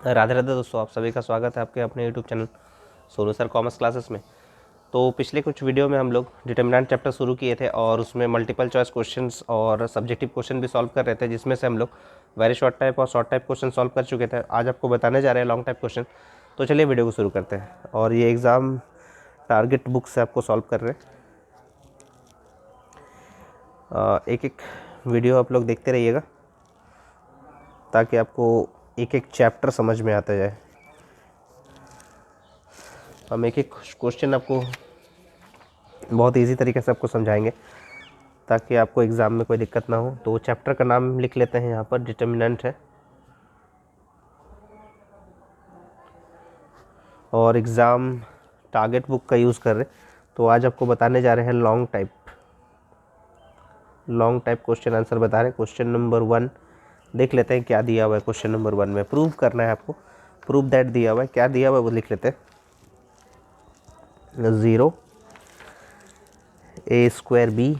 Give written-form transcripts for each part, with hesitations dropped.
राधे राधे दोस्तों, आप सभी का स्वागत है आपके अपने YouTube channel Sonu sir commerce classes में। तो पिछले कुछ वीडियो में हम लोग डिटर्मिनेंट चैप्टर शुरू किए थे और उसमें मल्टीपल चॉइस क्वेश्चंस और सब्जेक्टिव क्वेश्चन भी सॉल्व कर रहे थे, जिसमें से हम लोग वेरी शॉर्ट टाइप और शॉर्ट टाइप क्वेश्चन सॉल्व कर चुके थे। आज आपको बताने जा रहे हैं लॉन्ग टाइप क्वेश्चन। तो चलिए वीडियो को शुरू करते हैं और ये एग्ज़ाम टारगेट बुक से आपको सॉल्व कर रहे हैं। एक एक वीडियो आप लोग देखते रहिएगा ताकि आपको एक एक चैप्टर समझ में आता जाए। हम एक एक क्वेश्चन आपको बहुत इजी तरीके से आपको समझाएंगे ताकि आपको एग्ज़ाम में कोई दिक्कत ना हो। तो चैप्टर का नाम लिख लेते हैं, यहाँ पर डिटर्मिनेंट है और एग्ज़ाम टारगेट बुक का यूज़ कर रहे। तो आज आपको बताने जा रहे हैं लॉन्ग टाइप क्वेश्चन आंसर बता रहे हैं। क्वेश्चन नंबर 1 देख लेते हैं क्या दिया हुआ है। क्वेश्चन नंबर 1 में प्रूव करना है आपको, प्रूव दैट दिया हुआ है। क्या दिया हुआ है वो लिख लेते हैं। 0 a square b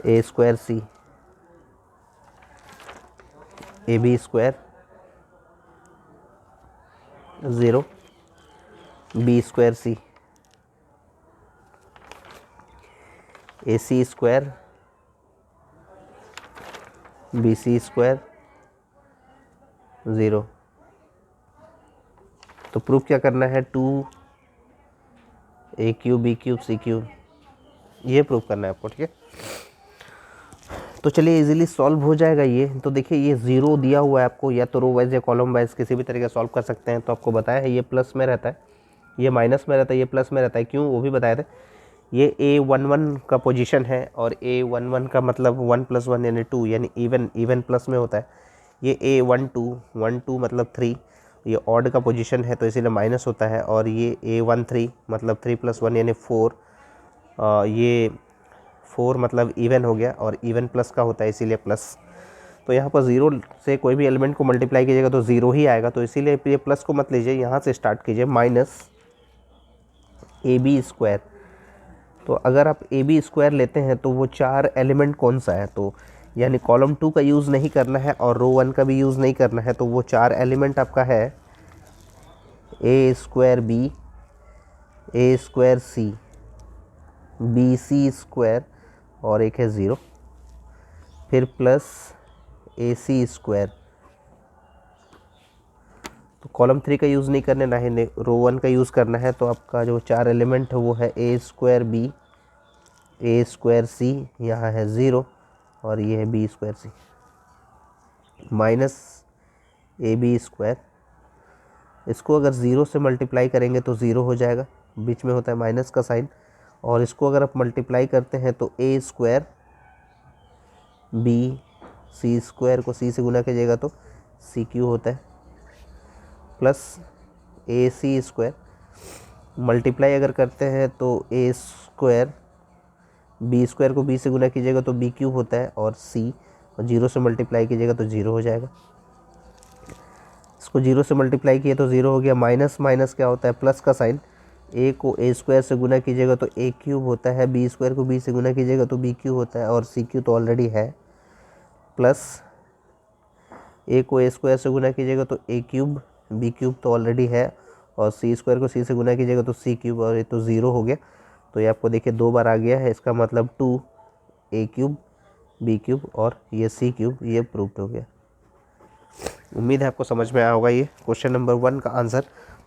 a square c ab square 0 b square c ac square bc square 0। तो प्रूफ क्या करना है, 2 a cube b cube c cube, ये प्रूफ करना है आपको, ठीक है। तो चलिए इजीली सॉल्व हो जाएगा ये। तो देखिए ये 0 दिया हुआ है आपको, या तो रो वाइज या कॉलम वाइज किसी भी तरीके से सॉल्व कर सकते हैं। तो आपको बताया है ये प्लस में रहता है, ये माइनस में रहता है, ये प्लस में रहता है। क्यों वो भी बताए थे। ये A11 का पोजीशन है और A11 का मतलब 1 + 1 यानी 2, यानी इवन प्लस में होता है। ये A12 मतलब 3, ये ऑड का पोजीशन है तो इसीलिए माइनस होता है। और ये A13 मतलब 3 + 1 यानी 4, ये 4 मतलब इवन हो गया और इवन प्लस का होता है इसीलिए प्लस। तो यहाँ पर 0 से कोई भी एलिमेंट को मल्टीप्लाई कीजिएगा तो 0 ही आएगा, तो इसीलिए ये प्लस को मत लीजिए, यहाँ से स्टार्ट कीजिए। Minus AB square. तो अगर आप AB स्क्वायर लेते हैं तो वो 4 एलिमेंट कौन सा है, तो यानी कॉलम 2 का यूज़ नहीं करना है और रो 1 का भी यूज़ नहीं करना है। तो वो 4 एलिमेंट आपका है A square B, A square C, BC square और एक है 0, फिर प्लस AC स्क्वायर। तो कॉलम 3 का यूज़ नहीं करना, ना ही रो 1 का यूज़ करना है। तो आपका जो 4 एलिमेंट है वो है A square B, A square C, यहाँ है 0 और ये है B square C, minus AB square. इसको अगर 0 से मल्टीप्लाई करेंगे तो 0 हो जाएगा, बीच में होता है माइनस का साइन। और इसको अगर आप मल्टीप्लाई करते हैं तो A square B, C square को C से गुना कीजिएगा तो C क्यू होता है, प्लस AC स्क्वायर। मल्टीप्लाई अगर करते हैं तो A स्क्वायर B स्क्वायर को B से गुना कीजिएगा तो B क्यूब होता है और C, और 0 से मल्टीप्लाई कीजिएगा तो 0 हो जाएगा। इसको 0 से मल्टीप्लाई किए तो 0 हो गया। माइनस माइनस क्या होता है, प्लस का साइन। A को A स्क्वायर से गुना कीजिएगा तो A क्यूब होता है, B स्क्वायर को B से गुना कीजिएगा तो B क्यूब होता है और C क्यूब तो ऑलरेडी है, प्लस A को A स्क्वायर से गुना कीजिएगा तो A क्यूब, B क्यूब तो ऑलरेडी है और C स्क्वायर को C से गुना कीजिएगा तो C क्यूब, और ये तो 0 हो गया। तो ये आपको देखिए 2 बार आ गया है, इसका मतलब 2 A क्यूब B क्यूब और ये C क्यूब, ये प्रूव्ड हो गया। उम्मीद है आपको समझ में आया होगा ये क्वेश्चन नंबर 1 का आंसर।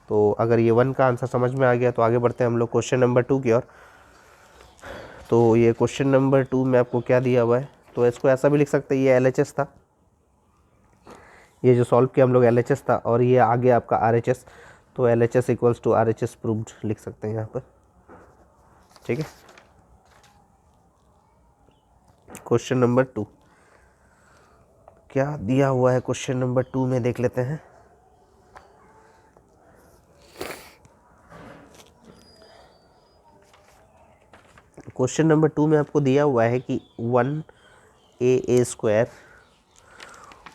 तो अगर ये 1 का आंसर समझ में आ गया तो आगे बढ़ते हैं हम लोग क्वेश्चन नंबर 2 की ओर। तो ये क्वेश्चन नंबर 2 में आपको क्या दिया हुआ है, तो इसको ऐसा भी लिख सकते हैं, ये LHS था, ये जो सॉल्व किया हम लोग LHS था, और ये आगे आपका RHS। तो LHS = RHS प्रूव्ड लिख सकते हैं यहाँ पर, ठीक है। क्वेश्चन नंबर 2 क्या दिया हुआ है, क्वेश्चन नंबर 2 में देख लेते हैं। क्वेश्चन नंबर 2 में आपको दिया हुआ है कि 1A square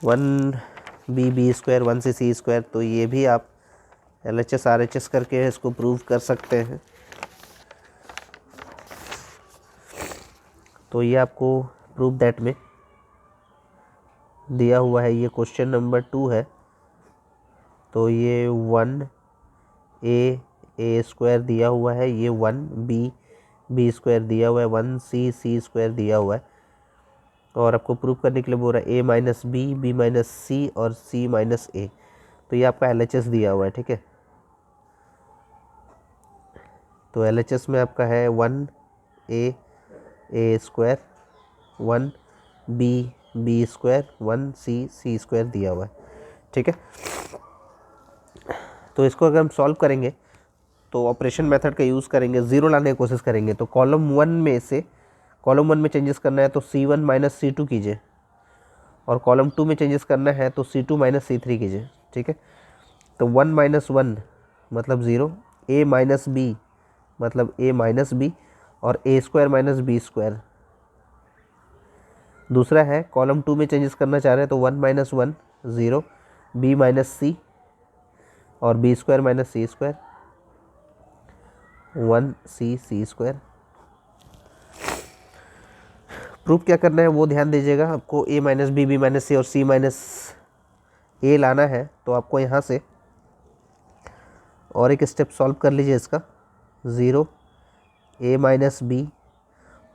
1B square 1C square. तो ये भी आप LHS RHS करके इसको प्रूव कर सकते हैं। तो ये आपको प्रूव दैट में दिया हुआ है, ये क्वेश्चन नंबर 2 है। तो ये 1a स्क्वायर दिया हुआ है, ये 1b स्क्वायर दिया हुआ है, 1c स्क्वायर दिया हुआ है, और आपको प्रूव करने के लिए बोल रहा है a minus B minus C और c माइनस ए। तो ये आपका LHS दिया हुआ है, ठीक है। तो LHS में आपका है 1a square, 1b square, 1c square दिया हुआ है, ठीक है। तो इसको अगर हम सॉल्व करेंगे तो ऑपरेशन मेथड का यूज़ करेंगे, ज़ीरो लाने की कोशिश करेंगे। तो कॉलम वन में चेंजेस करना है तो C1 माइनस C2 कीजिए, और कॉलम 2 में चेंजेस करना है तो C2 माइनस C3 कीजिए, ठीक है। तो 1 माइनस 1 मतलब 0, a माइनस बी मतलब a माइनस बी, और a square minus B square. दूसरा है कॉलम 2 में चेंजेस करना चाह रहे हैं तो 1 माइनस 1 0, b माइनस सी और बी स्क्वायर माइनस सी स्क्वायर, 1c स्क्वायर। प्रूफ क्या करना है वो ध्यान दीजिएगा। आपको a minus B minus C और c माइनस ए लाना है। तो आपको यहाँ से और एक स्टेप सॉल्व कर लीजिए इसका, 0 a माइनस बी,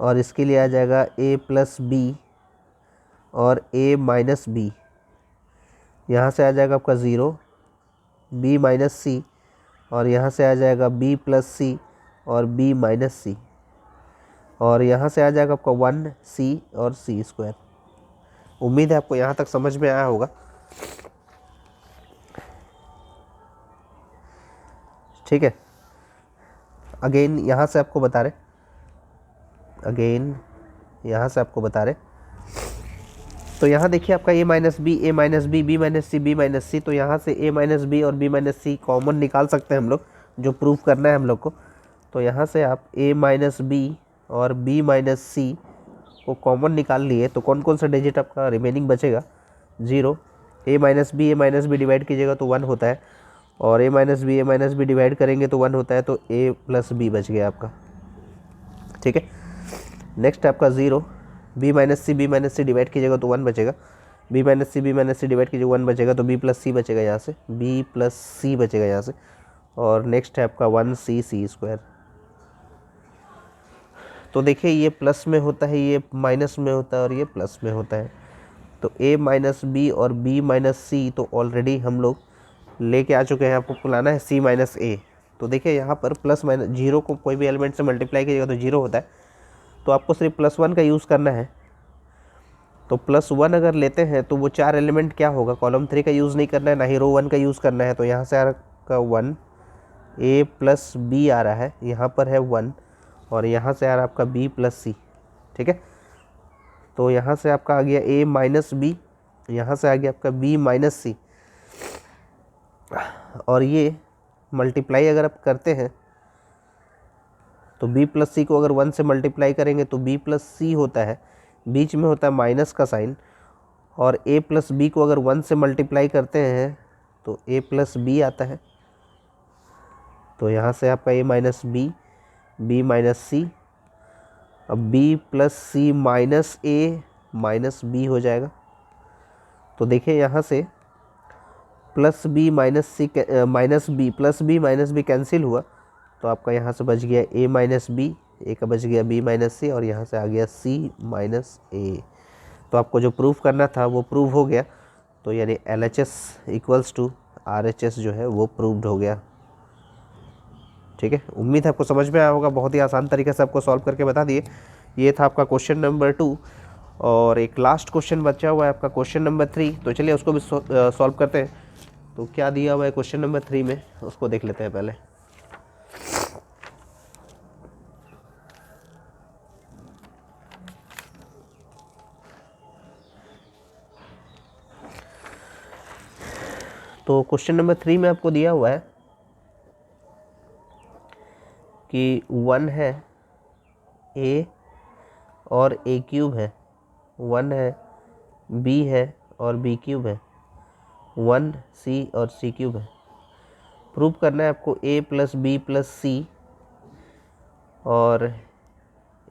और इसके लिए आ जाएगा a प्लस बी और a माइनस बी। यहाँ से आ जाएगा आपका 0 b माइनस सी, और यहाँ से आ जाएगा b प्लस सी और b माइनस सी, और यहाँ से आ जाएगा आपका 1c और c स्क्वायर। उम्मीद है आपको यहाँ तक समझ में आया होगा, ठीक है। अगेन यहाँ से आपको बता रहे, तो यहाँ देखिए आपका a minus B B minus C, तो यहाँ से a माइनस बी और b माइनस सी कॉमन निकाल सकते हैं हम लोग, जो प्रूफ करना है हम लोग को। तो यहाँ से आप a माइनस बी और b माइनस सी को कॉमन निकाल लिए, तो कौन कौन सा डिजिट आपका रिमेनिंग बचेगा, 0। a माइनस बी डिवाइड कीजिएगा तो 1 होता है, और a माइनस बी डिवाइड करेंगे तो 1 होता है, तो a प्लस बी बच गया आपका, ठीक है। नेक्स्ट आपका 0 बी माइनस सी डिवाइड कीजिएगा तो 1 बचेगा, बी माइनस सी डिवाइड कीजिएगा 1 बचेगा, तो बी प्लस सी बचेगा यहाँ से, बी प्लस सी बचेगा यहाँ से। और नेक्स्ट है आपका 1c स्क्वायर। तो देखिए ये प्लस में होता है, ये माइनस में होता है, और ये प्लस में होता है। तो a माइनस बी और b माइनस सी तो ऑलरेडी हम लोग लेके आ चुके हैं, आपको बुलाना है c माइनस ए। तो देखिए यहाँ पर प्लस माइनस 0 को कोई भी एलिमेंट से मल्टीप्लाई कीजिएगा तो 0 होता है, तो आपको सिर्फ +1 का यूज़ करना है। तो +1 अगर लेते हैं तो वो 4 एलिमेंट क्या होगा, कॉलम 3 का यूज़ नहीं करना है, ना ही रो 1 का यूज़ करना है। तो यहाँ से आ रहा 1 a प्लस बी आ रहा है, यहाँ पर है 1, और यहाँ से आ रहा आपका b प्लस सी, ठीक है। तो यहाँ से आपका आ गया a माइनस बी, यहाँ से आ गया आपका b माइनस सी, और ये मल्टीप्लाई अगर आप करते हैं तो b प्लस सी को अगर 1 से मल्टीप्लाई करेंगे तो b प्लस सी होता है, बीच में होता है माइनस का साइन, और a प्लस बी को अगर 1 से मल्टीप्लाई करते हैं तो a प्लस बी आता है। तो यहाँ से आपका a minus B minus C, अब b plus C minus a minus B हो जाएगा। तो देखिए यहाँ से plus B minus C minus B plus B minus B cancel हुआ, तो आपका यहाँ से बच गया a माइनस बी, एक का बच गया b माइनस सी, और यहाँ से आ गया c माइनस ए। तो आपको जो प्रूफ करना था वो प्रूव हो गया। तो यानी LHS इक्वल्स टू RHS जो है वो प्रूव्ड हो गया, ठीक है। उम्मीद है आपको समझ में आया होगा, बहुत ही आसान तरीके से आपको सॉल्व करके बता दिए। ये था आपका क्वेश्चन नंबर 2, और एक लास्ट क्वेश्चन बचा हुआ है आपका क्वेश्चन नंबर 3। तो चलिए उसको भी सॉल्व करते हैं। तो क्या दिया हुआ है क्वेश्चन नंबर 3 में, उसको देख लेते हैं पहले। तो क्वेश्चन नंबर 3 में आपको दिया हुआ है कि 1 है a और a क्यूब है, 1 है b है और b क्यूब है, 1c और c क्यूब है। प्रूव करना है आपको a प्लस बी प्लस सी और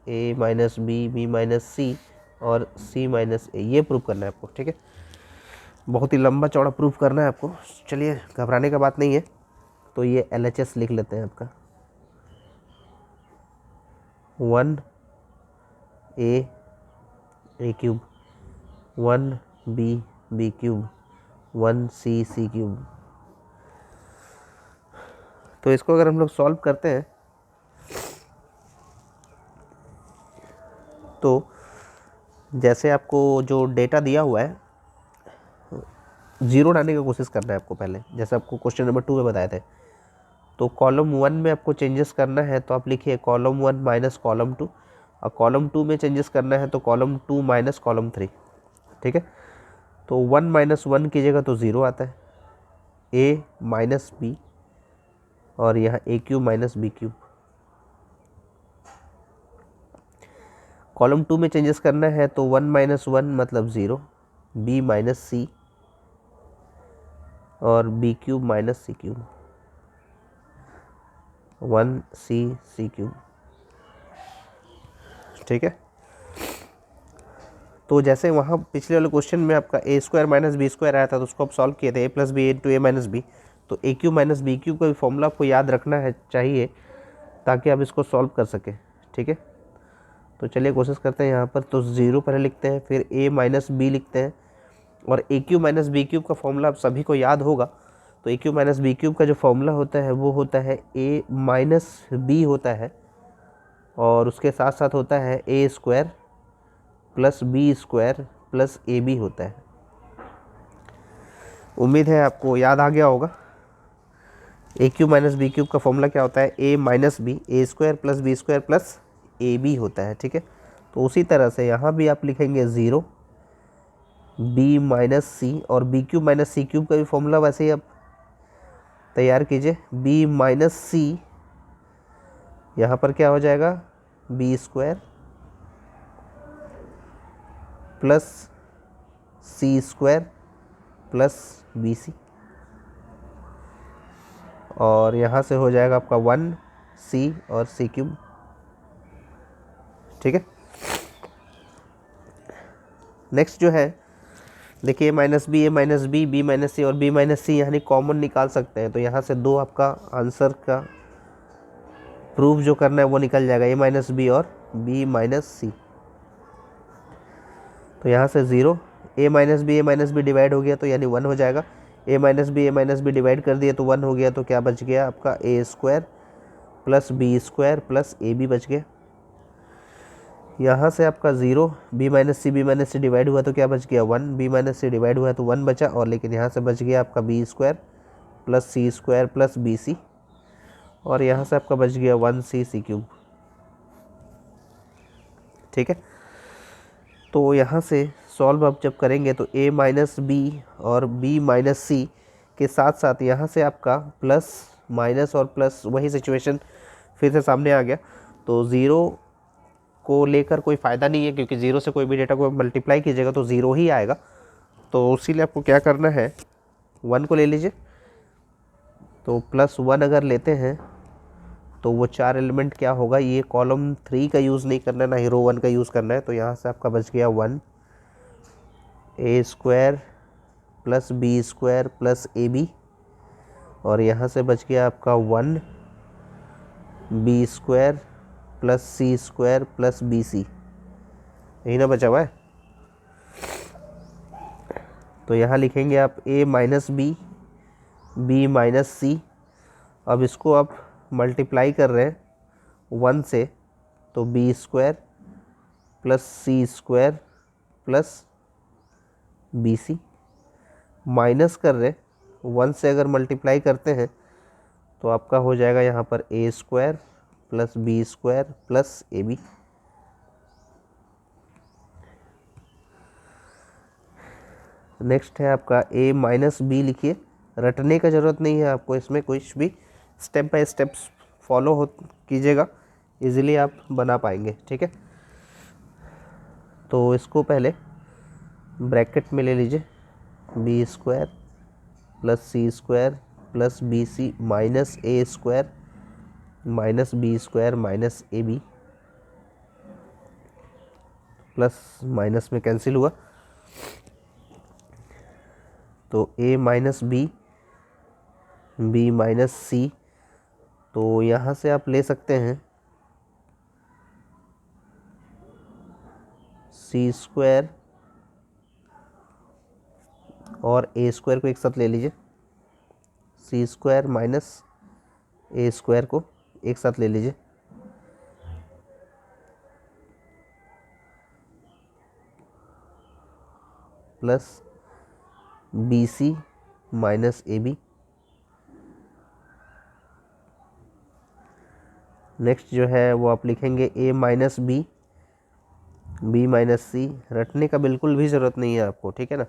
a minus B minus C और c माइनस ए, ये प्रूव करना है आपको, ठीक है। बहुत ही लंबा चौड़ा प्रूफ करना है आपको। चलिए, घबराने का बात नहीं है। तो ये LHS लिख लेते हैं आपका 1a cube 1b cube 1c cube. तो इसको अगर हम लोग सॉल्व करते हैं तो जैसे आपको जो डेटा दिया हुआ है, ज़ीरो डालने की कोशिश करना है आपको पहले, जैसे आपको क्वेश्चन नंबर 2 में बताए थे। तो कॉलम 1 में आपको चेंजेस करना है तो आप लिखिए कॉलम 1 माइनस कॉलम 2, और कॉलम 2 में चेंजेस करना है तो कॉलम 2 माइनस कॉलम 3। ठीक है, तो 1 माइनस 1 कीजिएगा तो 0 आता है, a माइनस बी, और यहाँ a cube minus B cube. Column 2 में चेंजेस करना है तो 1 माइनस 1 मतलब 0, b माइनस सी, और बी क्यूब माइनस सी क्यूब, 1c क्यूब। ठीक है, तो जैसे वहाँ पिछले वाले क्वेश्चन में आपका a square minus B square आया था, तो उसको आप सॉल्व किए थे a plus B into a minus B. तो a cube minus B cube का भी फॉर्मूला आपको याद रखना है चाहिए, ताकि आप इसको सॉल्व कर सकें। ठीक है, तो चलिए कोशिश करते हैं यहाँ पर। तो 0 पहले लिखते हैं, फिर a माइनस बी लिखते हैं, और a cube minus B cube का फॉर्मूला आप सभी को याद होगा। तो a cube minus B cube का जो फॉर्मूला होता है वो होता है a माइनस बी होता है, और उसके साथ साथ होता है a square plus B square plus A B होता है। उम्मीद है आपको याद आ गया होगा। A cube minus B cube का फॉर्मूला क्या होता है, A minus B, A square plus B square plus A B होता है। ठीक है, तो उसी तरह से यहाँ भी आप लिखेंगे 0 बी माइनस सी, और बी क्यूब माइनस सी क्यूब का भी फॉर्मूला वैसे ही आप तैयार कीजिए। बी माइनस सी, यहाँ पर क्या हो जाएगा, B square plus C square plus B सी, और यहाँ से हो जाएगा आपका 1c और c क्यूब। ठीक है, नेक्स्ट जो है देखिए, ए minus B, B minus C और बी माइनस सी यानी कॉमन निकाल सकते हैं। तो यहाँ से दो आपका आंसर का प्रूफ जो करना है वो निकल जाएगा, ए माइनस बी और बी माइनस सी। तो यहाँ से 0 ए माइनस बी डिवाइड हो गया तो यानी 1 हो जाएगा। ए माइनस बी डिवाइड कर दिए तो 1 हो गया, तो क्या बच गया आपका A square plus B square plus A B बच गया। यहाँ से आपका 0 बी माइनस सी डिवाइड हुआ तो क्या बच गया 1, बी माइनस सी डिवाइड हुआ तो 1 बचा, और लेकिन यहाँ से बच गया आपका B square plus C square plus B सी, और यहाँ से आपका बच गया 1c क्यूब। ठीक है, तो यहाँ से सॉल्व आप जब करेंगे तो a माइनस बी और b माइनस सी के साथ साथ यहाँ से आपका प्लस माइनस और प्लस वही सिचुएशन फिर से सामने आ गया। तो 0 को लेकर कोई फ़ायदा नहीं है, क्योंकि 0 से कोई भी डेटा को मल्टीप्लाई कीजिएगा तो 0 ही आएगा। तो इसीलिए आपको क्या करना है, 1 को ले लीजिए। तो प्लस 1 अगर लेते हैं तो वो 4 एलिमेंट क्या होगा, ये कॉलम 3 का यूज़ नहीं करना है, ना ही रो 1 का यूज़ करना है। तो यहाँ से आपका बच गया 1 A square plus B square plus A B, और यहाँ से बच गया आपका 1 B square plus C square plus B C, यही ना बचा हुआ है। तो यहाँ लिखेंगे आप a minus B minus C. अब इसको आप मल्टीप्लाई कर रहे हैं 1 से, तो B square plus C square plus B C, minus कर रहे 1 से अगर मल्टीप्लाई करते हैं तो आपका हो जाएगा यहाँ पर A square plus B square plus A B. Next है आपका a माइनस बी, लिखिए, रटने का ज़रूरत नहीं है आपको, इसमें कुछ भी स्टेप बाय स्टेप फॉलो हो कीजिएगा, इजीली आप बना पाएंगे। ठीक है, तो इसको पहले ब्रैकेट में ले लीजिए, B square plus C square plus B C minus A square minus B square minus A B, plus minus में कैंसिल हुआ। तो a minus B, b minus C, तो यहाँ से आप ले सकते हैं सी स्क्वायर और ए स्क्वायर को एक साथ ले लीजिए, C square minus A square को एक साथ ले लीजिए, plus B C minus A B. Next जो है वो आप लिखेंगे a minus B, B minus C. रटने का बिल्कुल भी ज़रूरत नहीं है आपको, ठीक है ना।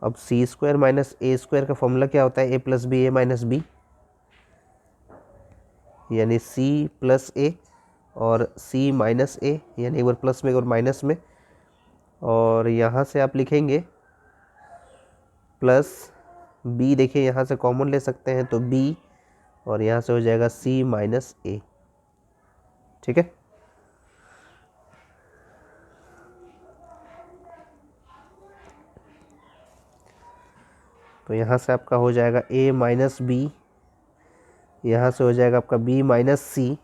अब C square minus A square का फॉर्मूला क्या होता है, a plus B, A minus B, यानी c प्लस ए और c माइनस ए, यानी एक बार प्लस में और माइनस में। और यहाँ से आप लिखेंगे प्लस b, देखिए यहाँ से कॉमन ले सकते हैं तो b, और यहाँ से हो जाएगा c माइनस ए, ठीक है। तो यहाँ से आपका हो जाएगा a माइनस बी, यहाँ से हो जाएगा आपका b माइनस सी,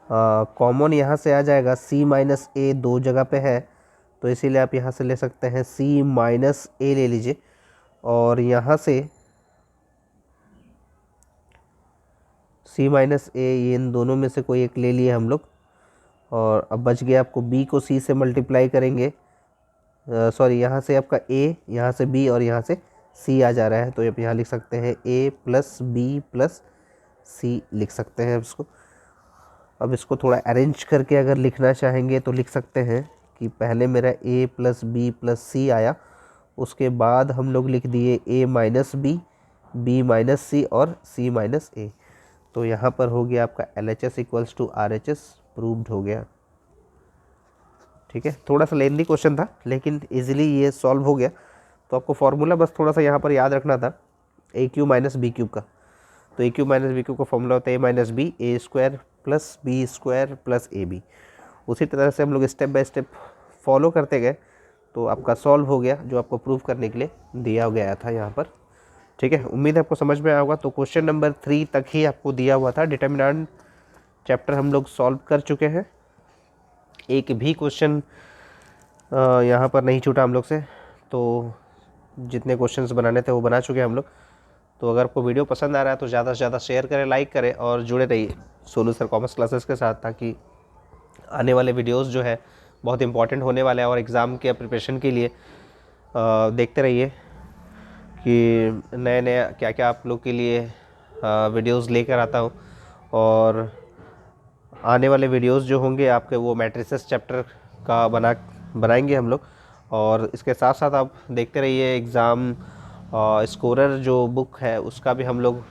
कॉमन यहाँ से आ जाएगा c माइनस ए, दो जगह पे है तो इसीलिए आप यहाँ से ले सकते हैं c माइनस ए ले लीजिए। और यहाँ से c माइनस ए, ये इन दोनों में से कोई एक ले लिए हम लोग। और अब बच गया आपको b को c से मल्टीप्लाई करेंगे, सॉरी यहाँ से आपका a, यहाँ से b और यहाँ से c आ जा रहा है, तो आप यहाँ लिख सकते हैं a प्लस बी प्लस सी लिख सकते हैं इसको। अब इसको थोड़ा अरेंज करके अगर लिखना चाहेंगे तो लिख सकते हैं कि पहले मेरा a plus B plus C आया, उसके बाद हम लोग लिख दिए a minus B, B minus C और c माइनस ए। तो यहाँ पर हो गया आपका LHS equals to RHS proved हो गया, ठीक है। थोड़ा सा लेंदी क्वेश्चन था लेकिन इजीली ये सॉल्व हो गया। तो आपको फॉर्मूला बस थोड़ा सा यहाँ पर याद रखना था A cube minus B cube का। तो A cube minus B cube का फॉर्मूला होता है A minus B, A square plus B square plus A B. उसी तरह से हम लोग स्टेप बाय स्टेप फॉलो करते गए तो आपका सॉल्व हो गया, जो आपको प्रूव करने के लिए दिया गया था यहाँ पर, ठीक है। उम्मीद है आपको समझ में आया होगा। तो क्वेश्चन नंबर 3 तक ही आपको दिया हुआ था। डिटर्मिनेंट चैप्टर हम लोग सॉल्व कर चुके हैं, एक भी क्वेश्चन यहाँ पर नहीं छूटा हम लोग से। तो जितने क्वेश्चंस बनाने थे वो बना चुके हैं हम लोग। तो अगर आपको वीडियो पसंद आ रहा है तो ज़्यादा से ज़्यादा शेयर करें, लाइक करें और जुड़े रहिए सोनू सर कॉमर्स क्लासेस के साथ, ताकि आने वाले वीडियोस जो है बहुत इंपॉर्टेंट होने वाले हैं और एग्ज़ाम के प्रिपरेशन के लिए देखते रहिए कि नए नए क्या क्या आप लोग के लिए वीडियोस लेकर आता हूँ। और आने वाले वीडियोस जो होंगे आपके वो मैट्रिसेस चैप्टर का बनाएंगे हम लोग। और इसके साथ साथ आप देखते रहिए एग्ज़ाम स्कोरर जो बुक है उसका भी हम लोग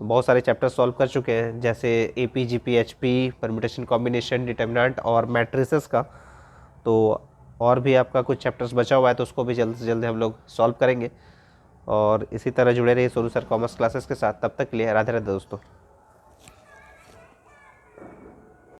बहुत सारे चैप्टर सॉल्व कर चुके हैं, जैसे AP GP HP, permutation combination, determinant और मैट्रिसेस का। तो और भी आपका कुछ चैप्टर्स बचा हुआ है तो उसको भी जल्द से जल्द हम लोग सॉल्व करेंगे। और इसी तरह जुड़े रहिए सोनू सर कॉमर्स क्लासेस के साथ। तब तक के लिए राधे राधे दोस्तों।